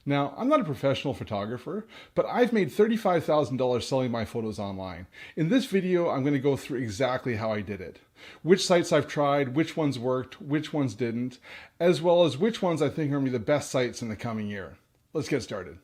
Now, I'm not a professional photographer, but I've made $35,000 selling my photos online. In this video, I'm going to go through exactly how I did it. Which sites I've tried, which ones worked, which ones didn't, as well as which ones I think are going to be the best sites in the coming year. Let's get started.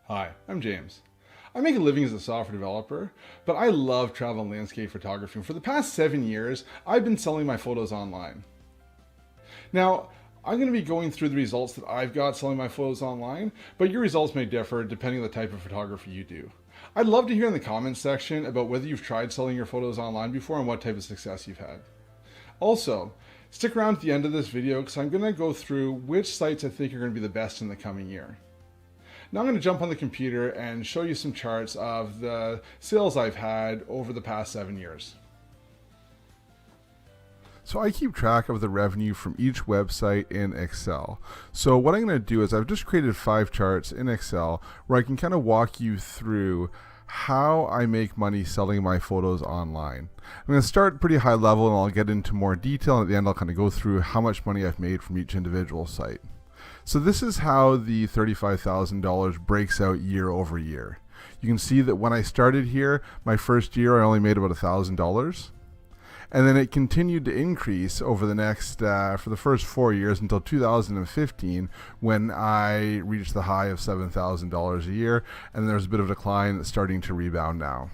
Hi, I'm James. I make a living as a software developer, but I love travel and landscape photography. For the past 7 years, I've been selling my photos online. Now, I'm going to be going through the results that I've got selling my photos online, but your results may differ depending on the type of photography you do. I'd love to hear in the comments section about whether you've tried selling your photos online before and what type of success you've had. Also, stick around at the end of this video because I'm going to go through which sites I think are going to be the best in the coming year. Now I'm going to jump on the computer and show you some charts of the sales I've had over the past 7 years. So I keep track of the revenue from each website in Excel. So what I'm going to do is I've just created 5 charts in Excel where I can kind of walk you through how I make money selling my photos online. I'm going to start pretty high level and I'll get into more detail, and at the end I'll kind of go through how much money I've made from each individual site. So this is how the $35,000 breaks out year over year. You can see that when I started here, my first year I only made about $1,000. And then it continued to increase over the next, for the first 4 years until 2015, when I reached the high of $7,000 a year. And there's a bit of a decline that's starting to rebound now.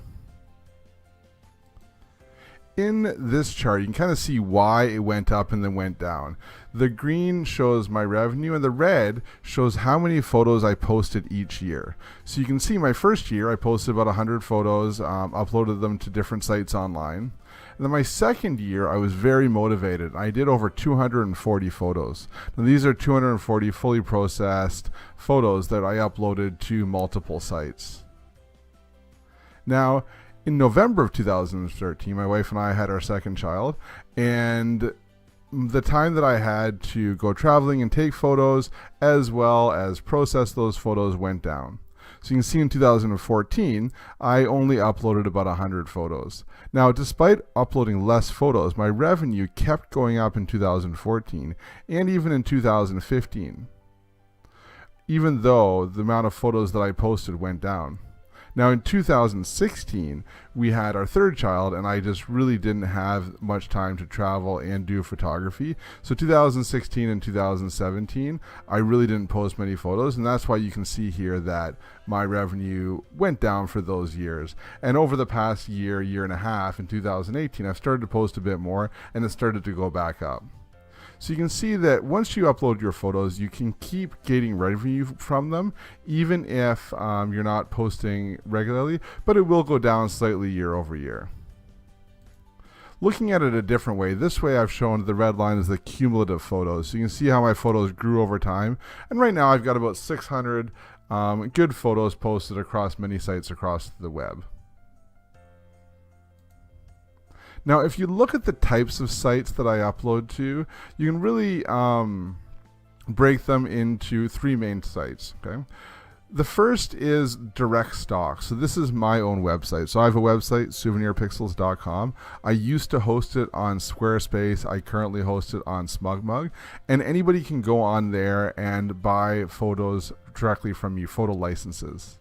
In this chart, you can kind of see why it went up and then went down. The green shows my revenue and the red shows how many photos I posted each year. So you can see my first year I posted about 100 photos, uploaded them to different sites online. And then my second year I was very motivated. I did over 240 photos. Now these are 240 fully processed photos that I uploaded to multiple sites. Now, in November of 2013, my wife and I had our second child, and the time that I had to go traveling and take photos as well as process those photos went down. So you can see in 2014, I only uploaded about 100 photos. Now, despite uploading less photos, my revenue kept going up in 2014 and even in 2015, even though the amount of photos that I posted went down. Now in 2016, we had our third child, and I just really didn't have much time to travel and do photography. So 2016 and 2017, I really didn't post many photos, and that's why you can see here that my revenue went down for those years. And over the past year, year and a half, in 2018, I've started to post a bit more, and it started to go back up. So you can see that once you upload your photos, you can keep getting revenue from them, even if you're not posting regularly, but it will go down slightly year over year. Looking at it a different way, this way I've shown the red line is the cumulative photos. So you can see how my photos grew over time. And right now I've got about 600 good photos posted across many sites across the web. Now, if you look at the types of sites that I upload to, you can really break them into 3 main sites. Okay, the first is direct stock. So this is my own website. So I have a website, souvenirpixels.com. I used to host it on Squarespace. I currently host it on SmugMug, and anybody can go on there and buy photos directly from me, photo licenses.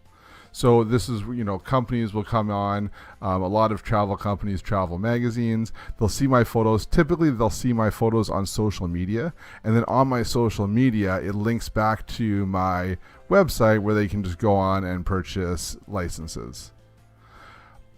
So this is, companies will come on, a lot of travel companies, travel magazines, they'll see my photos. Typically, they'll see my photos on social media, and then on my social media, it links back to my website where they can just go on and purchase licenses.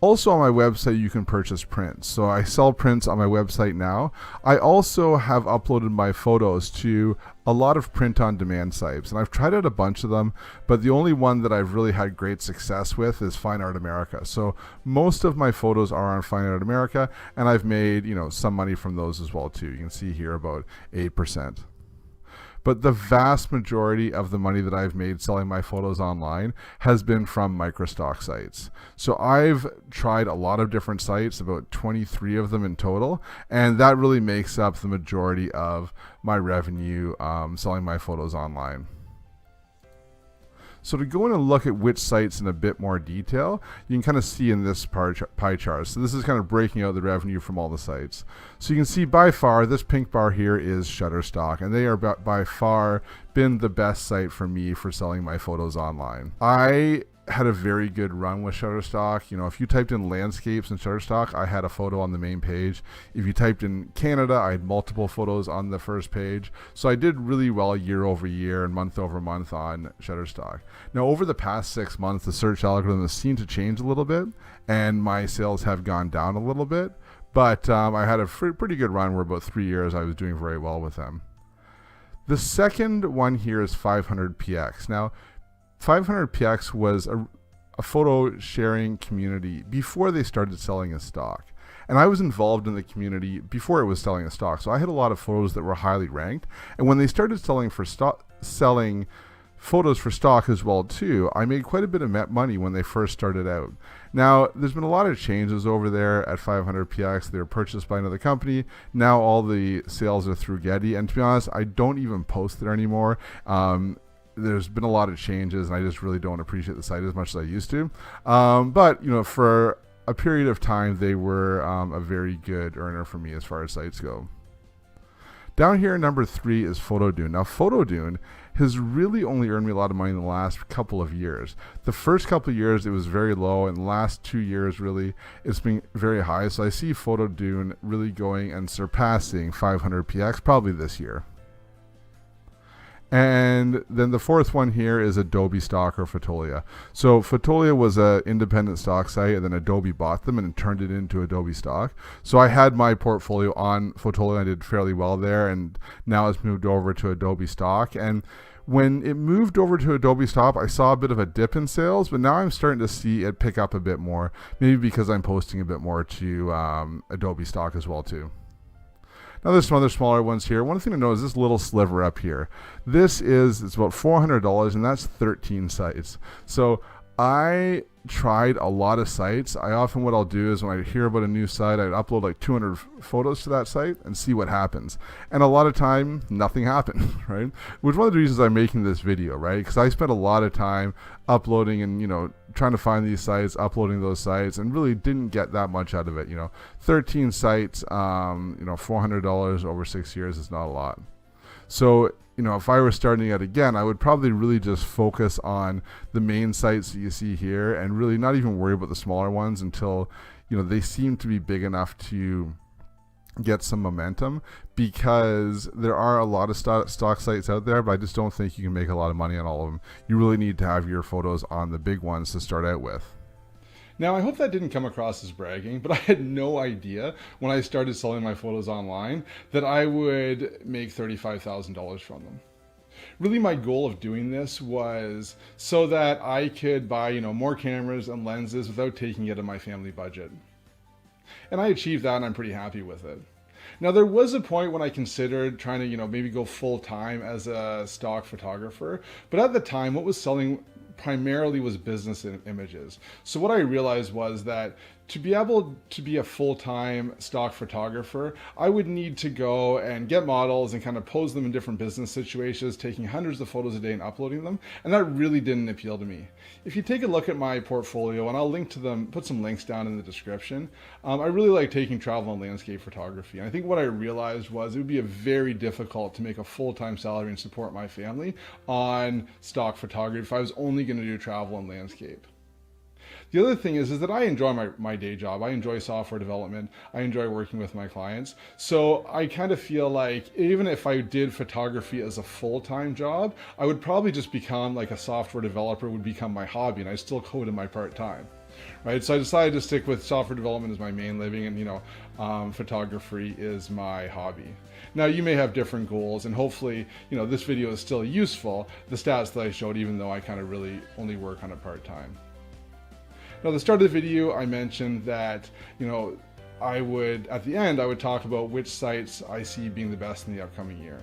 Also on my website, you can purchase prints. So I sell prints on my website now. I also have uploaded my photos to a lot of print-on-demand sites, and I've tried out a bunch of them, but the only one that I've really had great success with is Fine Art America. So most of my photos are on Fine Art America, and I've made some money from those as well too. You can see here about 8%. But the vast majority of the money that I've made selling my photos online has been from microstock sites. So I've tried a lot of different sites, about 23 of them in total, and that really makes up the majority of my revenue selling my photos online. So to go in and look at which sites in a bit more detail, you can kind of see in this pie chart. So this is kind of breaking out the revenue from all the sites. So you can see by far, this pink bar here is Shutterstock, and they are by far been the best site for me for selling my photos online. I had a very good run with Shutterstock. You know, if you typed in landscapes in Shutterstock, I had a photo on the main page. If you typed in Canada, I had multiple photos on the first page. So I did really well year over year and month over month on Shutterstock. Now, over the past 6 months, the search algorithm has seemed to change a little bit, and my sales have gone down a little bit. But I had a pretty good run where about 3 years I was doing very well with them. The second one here is 500px. Now, 500px was a photo sharing community before they started selling as stock. And I was involved in the community before it was selling as stock. So I had a lot of photos that were highly ranked. And when they started selling photos for stock as well too, I made quite a bit of money when they first started out. Now, there's been a lot of changes over there at 500px. They were purchased by another company. Now all the sales are through Getty. And to be honest, I don't even post there anymore. There's been a lot of changes, and I just really don't appreciate the site as much as I used to. But, you know, for a period of time, they were a very good earner for me as far as sites go. Down here, number 3 is PhotoDune. Now, PhotoDune has really only earned me a lot of money in the last couple of years. The first couple of years, it was very low, and the last 2 years, really, it's been very high. So I see PhotoDune really going and surpassing 500px probably this year. And then the fourth one here is Adobe Stock or Fotolia. So Fotolia was an independent stock site, and then Adobe bought them and turned it into Adobe Stock. So I had my portfolio on Fotolia. I did fairly well there, and now it's moved over to Adobe Stock. And when it moved over to Adobe Stock, I saw a bit of a dip in sales, but now I'm starting to see it pick up a bit more, maybe because I'm posting a bit more to Adobe Stock as well too. Now there's some other smaller ones here. One thing to know is this little sliver up here. It's about $400, and that's 13 sites. So I tried a lot of sites. What I'll do is when I hear about a new site, I'd upload like 200 photos to that site and see what happens. And a lot of time, nothing happened, right? Which is one of the reasons I'm making this video, right? Because I spent a lot of time uploading and, you know, trying to find these sites, uploading those sites, and really didn't get that much out of it. You know, 13 sites, $400 over 6 years is not a lot. So, you know, if I were starting out again, I would probably really just focus on the main sites that you see here and really not even worry about the smaller ones until, you know, they seem to be big enough to get some momentum, because there are a lot of stock sites out there, but I just don't think you can make a lot of money on all of them. You really need to have your photos on the big ones to start out with. Now, I hope that didn't come across as bragging, but I had no idea when I started selling my photos online that I would make $35,000 from them. Really, my goal of doing this was so that I could buy, you know, more cameras and lenses without taking it out of my family budget. And I achieved that, and I'm pretty happy with it. Now, there was a point when I considered trying to, you know, maybe go full time as a stock photographer, but at the time, what was selling primarily was business images. So what I realized was that to be able to be a full-time stock photographer, I would need to go and get models and kind of pose them in different business situations, taking hundreds of photos a day and uploading them. And that really didn't appeal to me. If you take a look at my portfolio, and I'll link to them, put some links down in the description, I really like taking travel and landscape photography. And I think what I realized was it would be very difficult to make a full-time salary and support my family on stock photography if I was only going to do travel and landscape. The other thing is that I enjoy my day job. I enjoy software development. I enjoy working with my clients. So I kind of feel like even if I did photography as a full-time job, I would probably just become like a software developer would become my hobby, and I still code in my part-time. Right, so I decided to stick with software development as my main living, and, you know, photography is my hobby. Now, you may have different goals, and hopefully, you know, this video is still useful, the stats that I showed, even though I kind of really only work on it part-time. Now, at the start of the video, I mentioned that, you know, at the end, I would talk about which sites I see being the best in the upcoming year.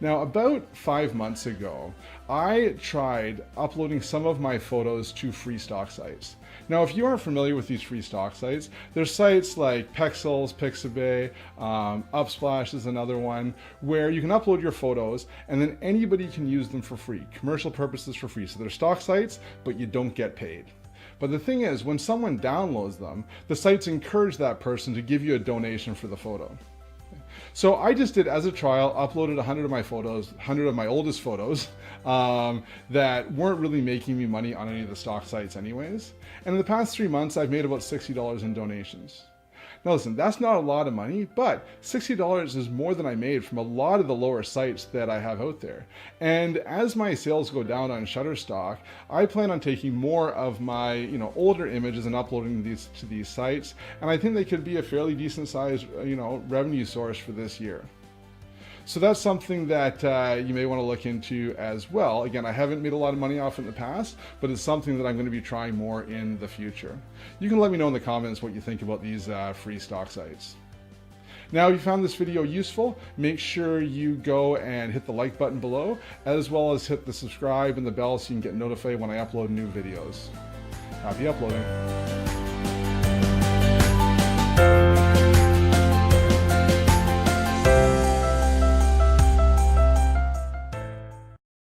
Now, about 5 months ago, I tried uploading some of my photos to free stock sites. Now, if you aren't familiar with these free stock sites, there's sites like Pexels, Pixabay, Upsplash is another one, where you can upload your photos and then anybody can use them for free, commercial purposes for free. So they're stock sites, but you don't get paid. But the thing is, when someone downloads them, the sites encourage that person to give you a donation for the photo. So I just did, as a trial, uploaded 100 of my photos, 100 of my oldest photos that weren't really making me money on any of the stock sites anyways. And in the past 3 months, I've made about $60 in donations. Now listen, that's not a lot of money, but $60 is more than I made from a lot of the lower sites that I have out there. And as my sales go down on Shutterstock, I plan on taking more of my older images and uploading these to these sites. And I think they could be a fairly decent sized revenue source for this year. So that's something that you may want to look into as well. Again, I haven't made a lot of money off it in the past, but it's something that I'm going to be trying more in the future. You can let me know in the comments what you think about these free stock sites. Now, if you found this video useful, make sure you go and hit the like button below, as well as hit the subscribe and the bell so you can get notified when I upload new videos. Happy uploading.